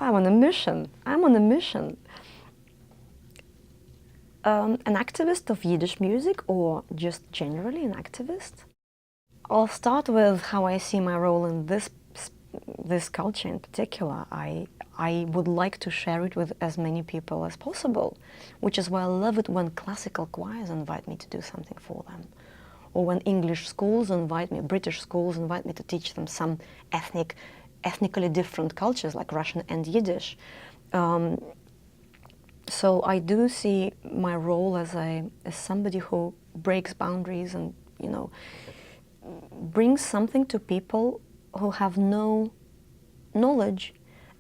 I'm on a mission. I'm on a mission. An activist of Yiddish music, or just generally an activist? I'll start with how I see my role in this culture in particular. I would like to share it with as many people as possible, which is why I love it when classical choirs invite me to do something for them, or when English schools invite me, British schools invite me to teach them some ethnically different cultures like Russian and Yiddish. So I do see my role as somebody who breaks boundaries and, you know, brings something to people who have no knowledge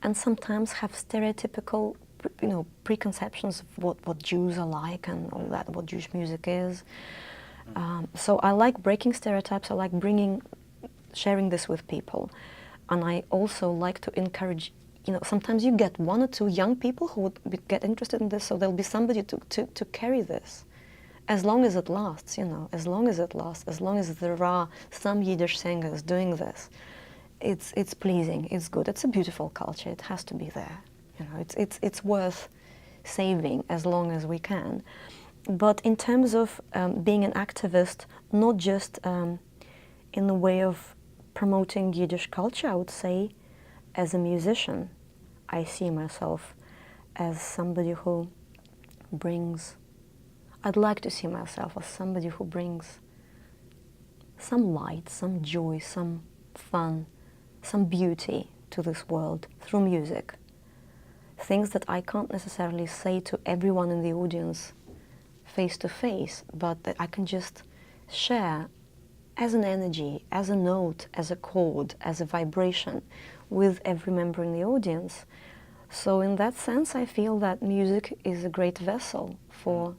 and sometimes have stereotypical, you know, preconceptions of what Jews are like and all that, what Jewish music is. So I like breaking stereotypes. I like sharing this with people, and I also like to encourage. You know, sometimes you get one or two young people who would get interested in this, so there'll be somebody to carry this, as long as it lasts. You know, as long as it lasts, as long as there are some Yiddish singers doing this, it's pleasing, it's good, it's a beautiful culture. It has to be there. You know, it's worth saving as long as we can. But in terms of being an activist, not just in the way of promoting Yiddish culture, I would say, as a musician, I see myself as somebody who brings, I'd like to see myself as somebody who brings some light, some joy, some fun, some beauty to this world through music. Things that I can't necessarily say to everyone in the audience face to face, but that I can just share as an energy, as a note, as a chord, as a vibration with every member in the audience. So in that sense, I feel that music is a great vessel for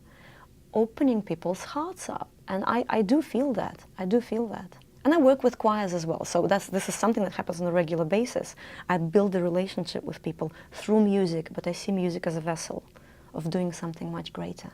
opening people's hearts up. And I do feel that. I do feel that. And I work with choirs as well. So this is something that happens on a regular basis. I build a relationship with people through music, but I see music as a vessel of doing something much greater.